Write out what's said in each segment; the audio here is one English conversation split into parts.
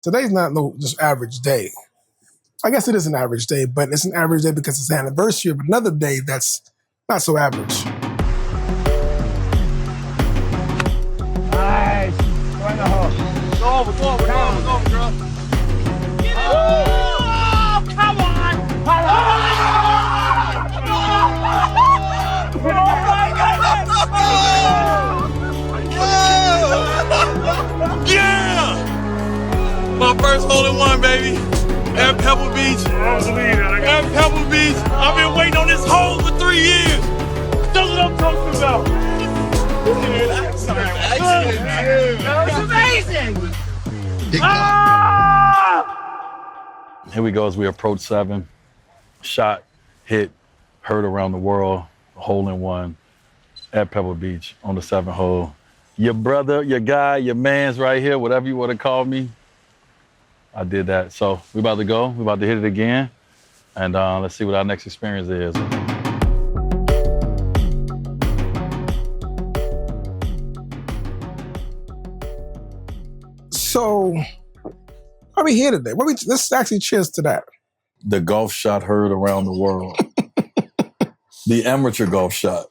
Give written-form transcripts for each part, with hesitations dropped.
Today's not no just average day. I guess it is an average day, but it's an average day because it's the anniversary of another day that's not so average. Nice. Go in the hole. Go over, girl. Get it! Oh, come on! Oh my goodness! Yeah! My first hole-in-one, baby. At Pebble Beach. At Pebble Beach. I've been waiting on this hole for 3 years. That's what I'm talking about. That was amazing! Here we go as we approach 7. Shot, hit, heard around the world, hole-in-one at Pebble Beach on the 7th hole. Your brother, your guy, your man's right here, whatever you want to call me. I did that. So we about to go. We about to hit it again. And let's see what our next experience is. So, why are we here today? Let's actually cheers to that. The golf shot heard around the world. The amateur golf shot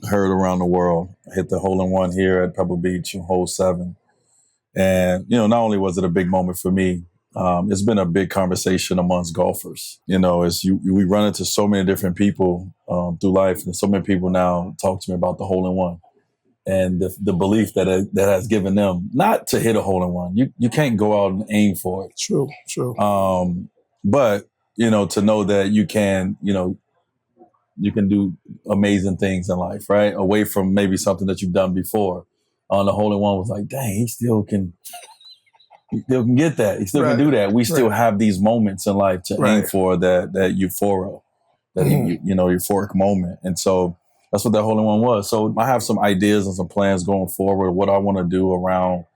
heard around the world. I hit the hole-in-one here at Pebble Beach on hole 7. And, not only was it a big moment for me, it's been a big conversation amongst golfers. We run into so many different people through life, and so many people now talk to me about the hole-in-one and the belief that has given them not to hit a hole-in-one. You can't go out and aim for it. True. But, to know that you can do amazing things in life, right? Away from maybe something that you've done before. On the hole-in-one was like, dang, he still can get that. He still can do that. We still have these moments in life to aim for that euphoria, that euphoric moment. And so that's what that hole-in-one was. So I have some ideas and some plans going forward, what I want to do around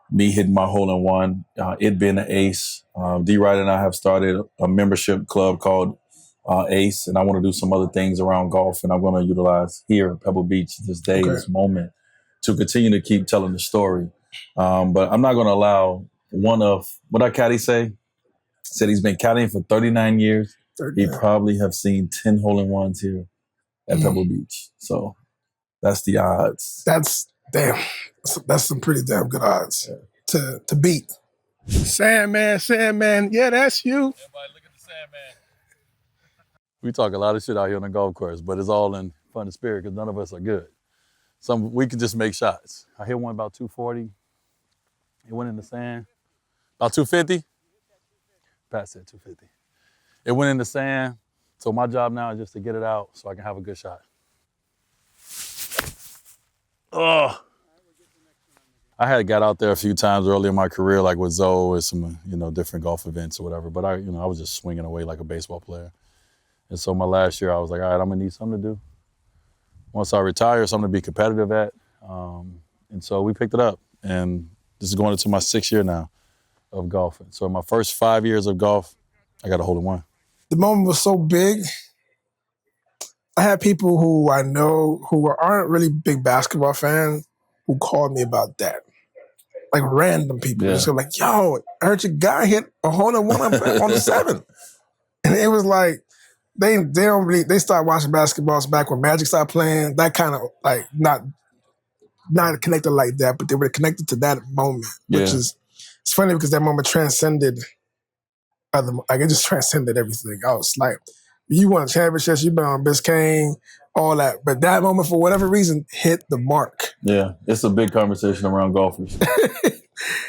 me hitting my hole-in-one, it being an ace. D-Ride and I have started a membership club called Ace, and I want to do some other things around golf, and I'm going to utilize here at Pebble Beach this day, this moment, to continue to keep telling the story. But I'm not going to allow one of, what our caddy said he's been caddying for 39 years. He probably have seen 10 hole-in-ones here at Pebble Beach. So that's the odds. That's some pretty damn good odds to beat. Sandman, yeah, that's you. Everybody look at the Sandman. We talk a lot of shit out here on the golf course, but it's all in fun and spirit because none of us are good. We can just make shots. I hit one about 240. It went in the sand. About 250? Pat said 250. It went in the sand. So my job now is just to get it out so I can have a good shot. Oh. I had got out there a few times early in my career, like with Zoe and some, different golf events or whatever. But I was just swinging away like a baseball player. And so my last year, I was like, all right, I'm gonna need something to do. Once I retire, something to be competitive at. And so we picked it up. And this is going into my 6th year now of golfing. So in my first 5 years of golf, I got a hole-in-one. The moment was so big. I had people who I know who aren't really big basketball fans who called me about that. Like random people. Just like, yo, I heard your guy hit a hole-in-one on the 7th. And it was like, they started watching basketballs back when Magic started playing. That kind of like not connected like that, but they were connected to that moment, which is it's funny because that moment transcended it just transcended everything else. Like you won championships, you've been on Biscayne, all that, but that moment for whatever reason hit the mark. Yeah, it's a big conversation around golfers.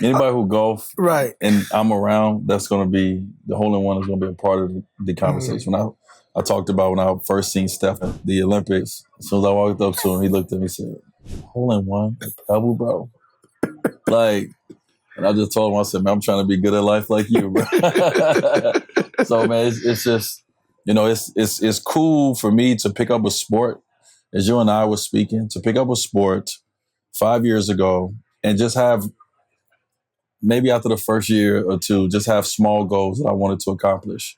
Anybody who golf, and I'm around, that's going to be the hole-in-one is going to be a part of the conversation. I talked about when I first seen Steph at the Olympics. As soon as I walked up to him, he looked at me and said, hole-in-one, Pebble, bro. And I just told him, I said, man, I'm trying to be good at life like you, bro. So, man, it's just, it's cool for me to pick up a sport, as you and I were speaking, to pick up a sport 5 years ago and just have, maybe after the first year or two, just have small goals that I wanted to accomplish.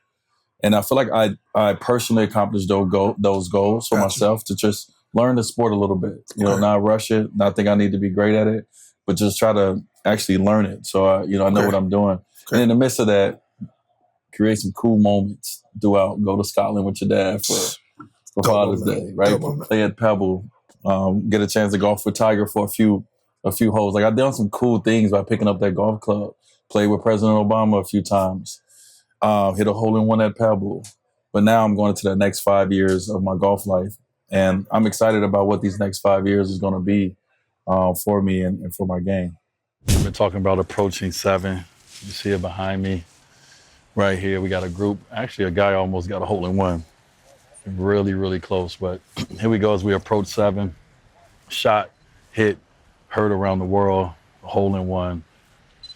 And I feel like I personally accomplished those goals for myself to just learn the sport a little bit, not rush it, not think I need to be great at it, but just try to actually learn it. So, I know what I'm doing. Okay. And in the midst of that, create some cool moments throughout. Go to Scotland with your dad for Father's Day, right? Play at Pebble. Get a chance to golf with Tiger for a few holes. Like, I've done some cool things by picking up that golf club. Played with President Obama a few times. Hit a hole-in-one at Pebble. But now I'm going into the next 5 years of my golf life. And I'm excited about what these next 5 years is going to be for me and for my game. We've been talking about approaching 7. You see it behind me right here. We got a group. Actually, a guy almost got a hole-in-one. Really, really close. But here we go as we approach 7. Shot, hit, heard around the world, a hole-in-one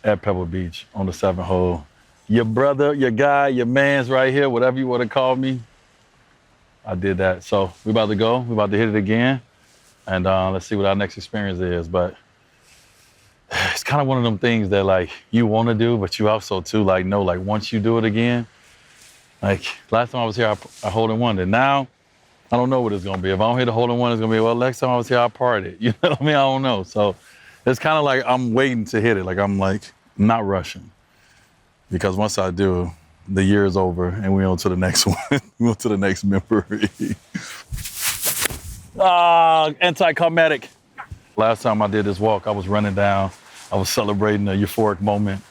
at Pebble Beach on the 7th hole. Your brother, your guy, your man's right here, whatever you want to call me. I did that. So we about to go. We about to hit it again. And let's see what our next experience is. But it's kind of one of them things that, like, you want to do, but you also, too, like, know, like, once you do it again, like, last time I was here, I hole-in-one. And now, I don't know what it's going to be. If I don't hit a hole-in-one, it's going to be, well, next time I was here, I partied. You know what I mean? I don't know. So it's kind of like I'm waiting to hit it. Like, I'm, like, not rushing. Because once I do, the year is over, and we're on to the next one. We're on to the next memory. Anticlimactic. Last time I did this walk, I was running down. I was celebrating a euphoric moment.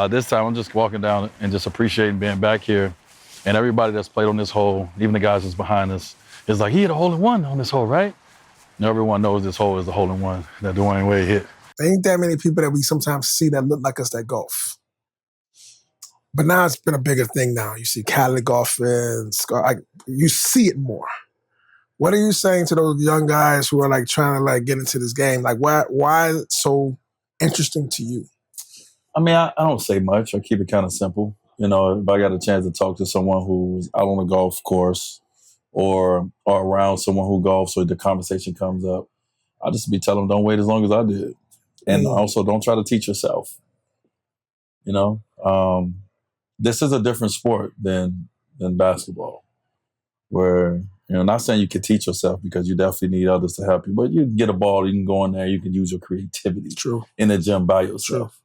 This time, I'm just walking down and just appreciating being back here. And everybody that's played on this hole, even the guys that's behind us, is like, he hit a hole-in-one on this hole, right? And everyone knows this hole is the hole-in-one that Dwyane Wade hit. There ain't that many people that we sometimes see that look like us that golf. But now it's been a bigger thing now. You see Cali golfing, you see it more. What are you saying to those young guys who are like trying to like get into this game? Like, why is it so interesting to you? I mean, I don't say much. I keep it kind of simple. You know, if I got a chance to talk to someone who's out on a golf course or around someone who golfs or the conversation comes up, I'll just be telling them, don't wait as long as I did. And also don't try to teach yourself. You know, this is a different sport than basketball where, you know, not saying you can teach yourself because you definitely need others to help you, but you can get a ball, you can go in there, you can use your creativity in the gym by yourself.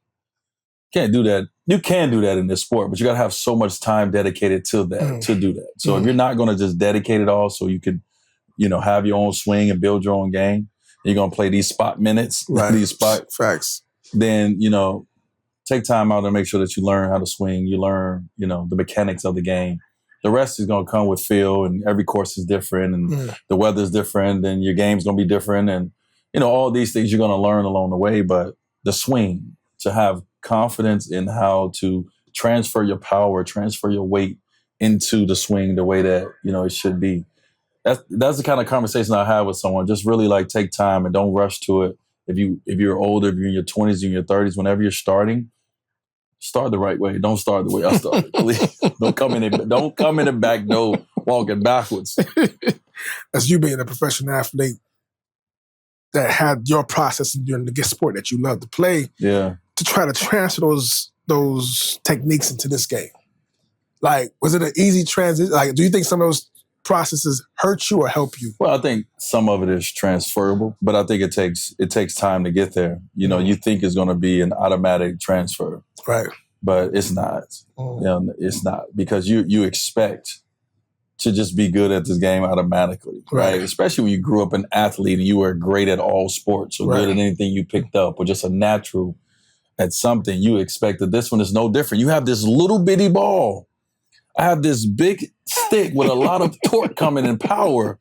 Can't do that. You can do that in this sport, but you got to have so much time dedicated to that, to do that. So if you're not going to just dedicate it all so you could, you know, have your own swing and build your own game, you're going to play these spot minutes, these spot facts, then, you know, take time out to make sure that you learn how to swing. You learn, you know, the mechanics of the game. The rest is going to come with feel, and every course is different, and the weather's different, and your game's going to be different. And, you know, all these things you're going to learn along the way. But the swing, to have confidence in how to transfer your power, transfer your weight into the swing the way that, you know, it should be. That's the kind of conversation I have with someone. Just really like take time and don't rush to it. If you're older, if you're in your 20s, in your 30s, whenever you're starting, start the right way. Don't start the way I started. Please. Don't come in the back door walking backwards. As you being a professional athlete that had your process during the sport that you love to play, to try to transfer those techniques into this game. Like, was it an easy transition? Like, do you think some of those processes hurt you or help you? Well, I think some of it is transferable, but I think it takes time to get there. You know, you think it's going to be an automatic transfer, right? But it's not. You know, it's not, because you expect to just be good at this game automatically, right? Especially when you grew up an athlete and you were great at all sports or good at anything you picked up or just a natural at something. You expect that this one is no different. You have this little bitty ball. I have this big stick with a lot of torque coming in power.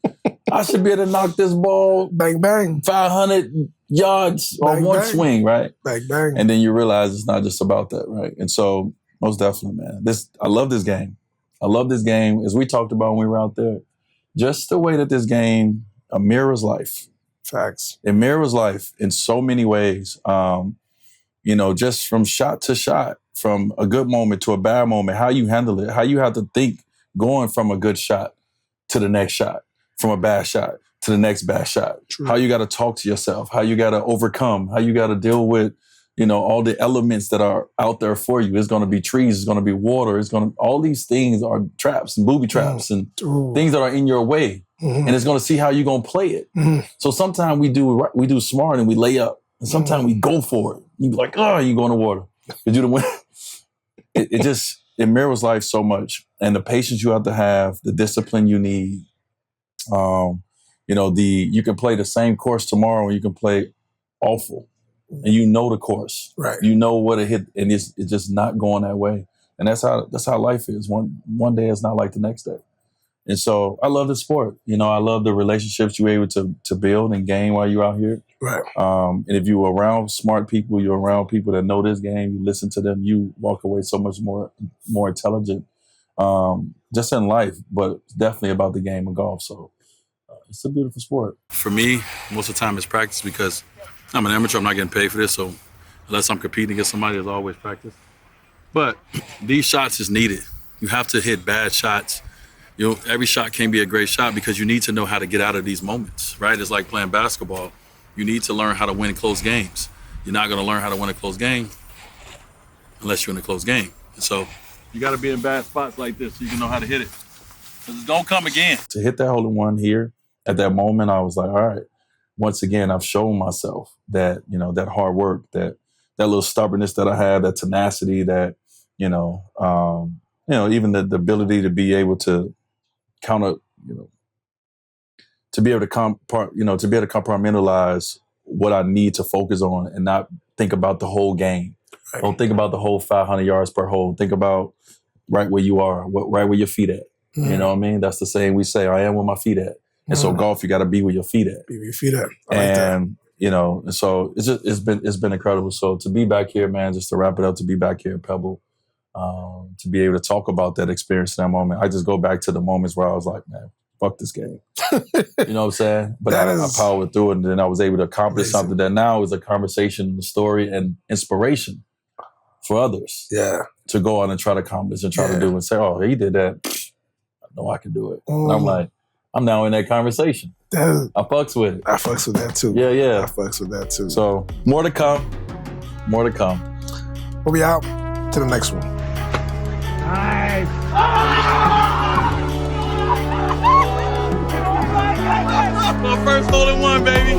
I should be able to knock this ball bang, bang, 500 yards on one swing, right? Bang, bang. And then you realize it's not just about that, right? And so, most definitely, man. I love this game. I love this game, as we talked about when we were out there. Just the way that this game mirrors life. Facts. It mirrors life in so many ways. You know, just from shot to shot, from a good moment to a bad moment, how you handle it, how you have to think going from a good shot to the next shot, from a bad shot to the next bad shot. True. How you got to talk to yourself, how you got to overcome, how you got to deal with, you know, all the elements that are out there for you. It's going to be trees, it's going to be water, all these things are traps and booby traps and things that are in your way. And it's going to see how you're going to play it. So sometimes we do smart and we lay up, and sometimes we go for it. you be like, oh, you go in the water. Because you the win. It mirrors life so much. And the patience you have to have, the discipline you need. You can play the same course tomorrow and you can play awful. And you know the course. Right. You know what it hit, and it's just not going that way. And that's how life is. One day is not like the next day. And so I love the sport. I love the relationships you're able to build and gain while you're out here. Right. And if you're around smart people, you're around people that know this game, you listen to them, you walk away so much more intelligent, just in life, but definitely about the game of golf. So it's a beautiful sport. For me, most of the time it's practice because I'm an amateur. I'm not getting paid for this. So unless I'm competing against somebody, there's always practice. But these shots is needed. You have to hit bad shots. Every shot can't be a great shot because you need to know how to get out of these moments, right? It's like playing basketball. You need to learn how to win close games. You're not going to learn how to win a close game unless you're in a close game. And so you got to be in bad spots like this so you can know how to hit it. Because it's going to come again. To hit that hole-in-one here, at that moment, I was like, all right, once again, I've shown myself that, that hard work, that little stubbornness that I had, that tenacity, that, even the ability to be able to counter, to be able to compartmentalize what I need to focus on and not think about the whole game. Right. Don't think about the whole 500 yards per hole. Think about right where you are, right where your feet at. Mm. You know what I mean? That's the saying we say, I am where my feet at. And so golf, you got to be where your feet at. Be where your feet at. And so it's been incredible. So to be back here, man, just to wrap it up, to be back here at Pebble, to be able to talk about that experience in that moment, I just go back to the moments where I was like, man, fuck this game. You know what I'm saying? But I powered through it, and then I was able to accomplish something that now is a conversation, a story, and inspiration for others. Yeah. To go out and try to accomplish and try to do and say, oh, he did that. I know I can do it. And I'm like, I'm now in that conversation. I fucks with it. I fucks with that too. Yeah. I fucks with that too. So more to come. We'll be out to the next one. Nice. My first hole-in-one, baby.